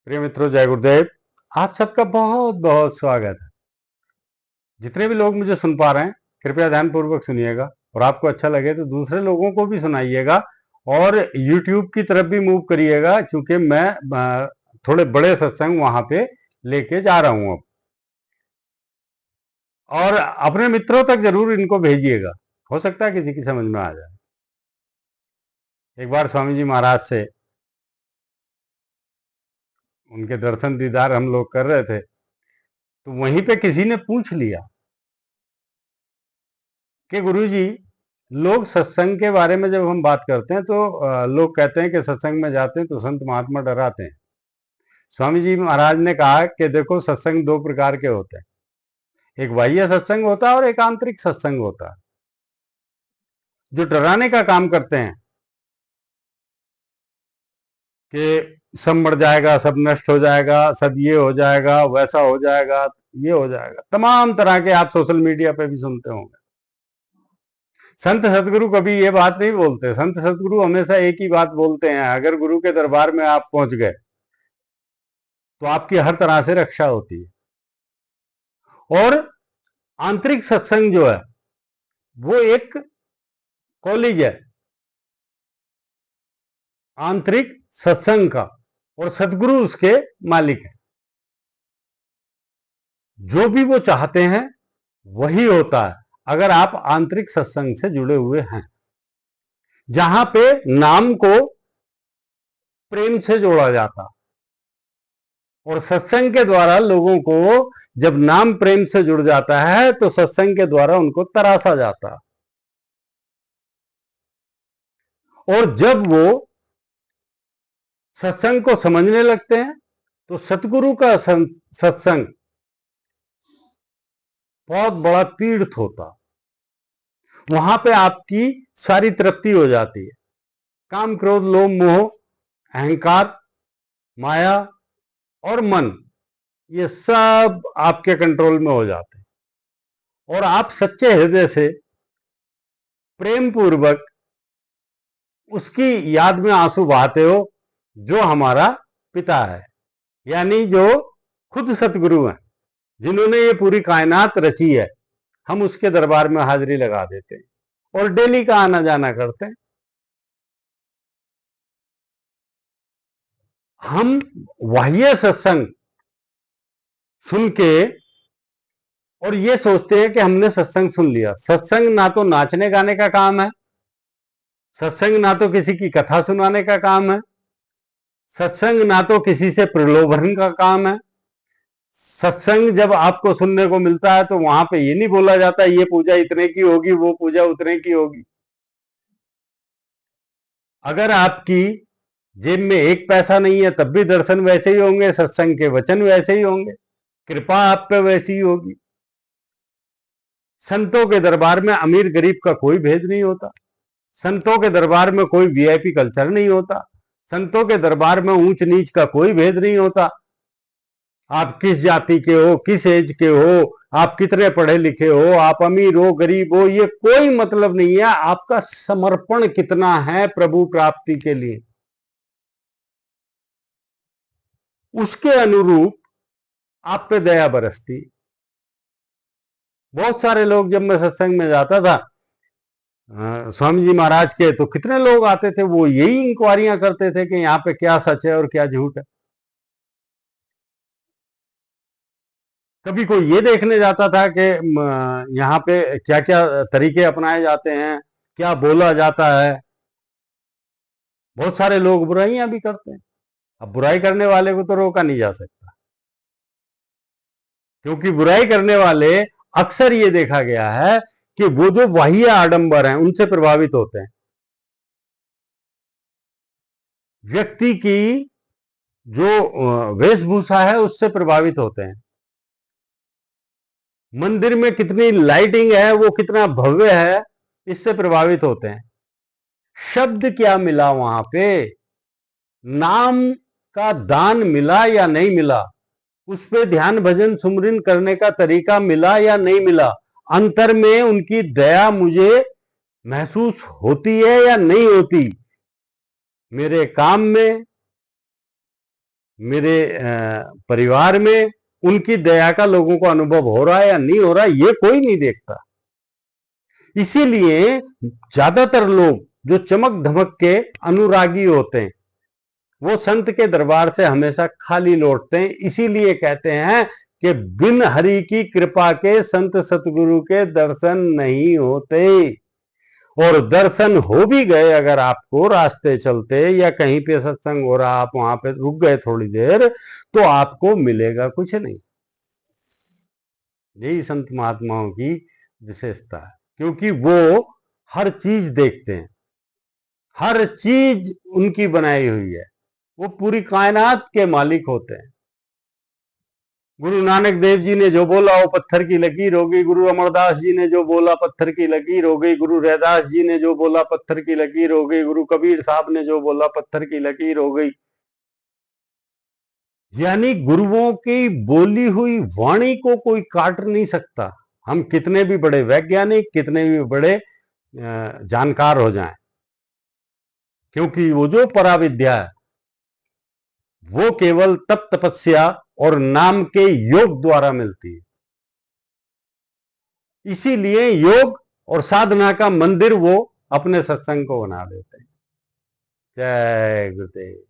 प्रिय मित्रों, जय गुरुदेव। आप सबका बहुत बहुत स्वागत है। जितने भी लोग मुझे सुन पा रहे हैं, कृपया ध्यानपूर्वक सुनिएगा और आपको अच्छा लगे तो दूसरे लोगों को भी सुनाइएगा और YouTube की तरफ भी मूव करिएगा, क्योंकि मैं थोड़े बड़े सत्संग वहां पे लेके जा रहा हूं अब। और अपने मित्रों तक जरूर इनको भेजिएगा, हो सकता है किसी की समझ में आ जाए। एक बार स्वामी जी महाराज से उनके दर्शन दीदार हम लोग कर रहे थे, तो वहीं पे किसी ने पूछ लिया कि गुरुजी, लोग सत्संग के बारे में जब हम बात करते हैं तो लोग कहते हैं कि सत्संग में जाते हैं तो संत महात्मा डराते हैं। स्वामी जी महाराज ने कहा कि देखो, सत्संग दो प्रकार के होते हैं, एक बाह्य सत्संग होता है और एक आंतरिक सत्संग होता है। जो डराने का काम करते हैं कि सब मर जाएगा, सब नष्ट हो जाएगा, सब ये हो जाएगा, वैसा हो जाएगा, ये हो जाएगा, तमाम तरह के आप सोशल मीडिया पे भी सुनते होंगे। संत सतगुरु कभी ये बात नहीं बोलते। संत सतगुरु हमेशा एक ही बात बोलते हैं, अगर गुरु के दरबार में आप पहुंच गए तो आपकी हर तरह से रक्षा होती है। और आंतरिक सत्संग जो है वो एक कॉलेज है आंतरिक सत्संग का, और सतगुरु उसके मालिक है। जो भी वो चाहते हैं वही होता है, अगर आप आंतरिक सत्संग से जुड़े हुए हैं, जहां पे नाम को प्रेम से जोड़ा जाता। और सत्संग के द्वारा लोगों को जब नाम प्रेम से जुड़ जाता है तो सत्संग के द्वारा उनको तरासा जाता। और जब वो सत्संग को समझने लगते हैं तो सतगुरु का सत्संग बहुत बड़ा तीर्थ होता। वहां पे आपकी सारी तृप्ति हो जाती है। काम, क्रोध, लोभ, मोह, अहंकार, माया और मन, ये सब आपके कंट्रोल में हो जाते हैं और आप सच्चे हृदय से प्रेम पूर्वक उसकी याद में आंसू बहाते हो, जो हमारा पिता है, यानी जो खुद सतगुरु हैं, जिन्होंने ये पूरी कायनात रची है। हम उसके दरबार में हाजिरी लगा देते हैं और डेली का आना जाना करते हैं। हम बाह्य सत्संग सुन के और ये सोचते हैं कि हमने सत्संग सुन लिया। सत्संग ना तो नाचने गाने का काम है, सत्संग ना तो किसी की कथा सुनाने का काम है, सत्संग ना तो किसी से प्रलोभन का काम है। सत्संग जब आपको सुनने को मिलता है तो वहां पे ये नहीं बोला जाता ये पूजा इतने की होगी, वो पूजा उतने की होगी। अगर आपकी जेब में एक पैसा नहीं है तब भी दर्शन वैसे ही होंगे, सत्संग के वचन वैसे ही होंगे, कृपा आप पे वैसी ही होगी। संतों के दरबार में अमीर गरीब का कोई भेद नहीं होता। संतों के दरबार में कोई वीआईपी कल्चर नहीं होता। संतों के दरबार में ऊंच नीच का कोई भेद नहीं होता। आप किस जाति के हो, किस एज के हो, आप कितने पढ़े लिखे हो, आप अमीर हो गरीब हो, ये कोई मतलब नहीं है। आपका समर्पण कितना है प्रभु प्राप्ति के लिए, उसके अनुरूप आप पे दया बरसती। बहुत सारे लोग, जब मैं सत्संग में जाता था स्वामी जी महाराज के, तो कितने लोग आते थे, वो यही इंक्वायरियां करते थे कि यहाँ पे क्या सच है और क्या झूठ है। कभी कोई ये देखने जाता था कि यहाँ पे क्या क्या तरीके अपनाए जाते हैं, क्या बोला जाता है। बहुत सारे लोग बुराइयां भी करते हैं। अब बुराई करने वाले को तो रोका नहीं जा सकता, क्योंकि बुराई करने वाले अक्सर ये देखा गया है कि वो जो बाह्य आडंबर हैं उनसे प्रभावित होते हैं। व्यक्ति की जो वेशभूषा है उससे प्रभावित होते हैं। मंदिर में कितनी लाइटिंग है, वो कितना भव्य है, इससे प्रभावित होते हैं। शब्द क्या मिला वहां पे, नाम का दान मिला या नहीं मिला, उस पे ध्यान भजन सुमरन करने का तरीका मिला या नहीं मिला, अंतर में उनकी दया मुझे महसूस होती है या नहीं होती, मेरे काम में, मेरे परिवार में उनकी दया का लोगों को अनुभव हो रहा है या नहीं हो रहा है, ये कोई नहीं देखता। इसीलिए ज्यादातर लोग जो चमक धमक के अनुरागी होते हैं वो संत के दरबार से हमेशा खाली लौटते हैं। इसीलिए कहते हैं कि बिन हरि की कृपा के संत सतगुरु के दर्शन नहीं होते। और दर्शन हो भी गए अगर आपको रास्ते चलते या कहीं पे सत्संग हो रहा, आप वहां पे रुक गए थोड़ी देर, तो आपको मिलेगा कुछ नहीं। यही संत महात्माओं की विशेषता है, क्योंकि वो हर चीज देखते हैं, हर चीज उनकी बनाई हुई है, वो पूरी कायनात के मालिक होते हैं। गुरु नानक देव जी ने जो बोला वो पत्थर की लकीर हो गई, गुरु अमरदास जी ने जो बोला पत्थर की लकीर हो गई, गुरु रैदास जी ने जो बोला पत्थर की लकीर हो गई, गुरु कबीर साहब ने जो बोला पत्थर की लकीर हो गई। यानी गुरुओं की बोली हुई वाणी को कोई काट नहीं सकता। हम कितने भी बड़े वैज्ञानिक, कितने भी बड़े जानकार हो जाएं, क्योंकि वो जो पराविद्या है वो केवल तप तपस्या और नाम के योग द्वारा मिलती है। इसीलिए योग और साधना का मंदिर वो अपने सत्संग को बना देते हैं। जय गुरुदेव।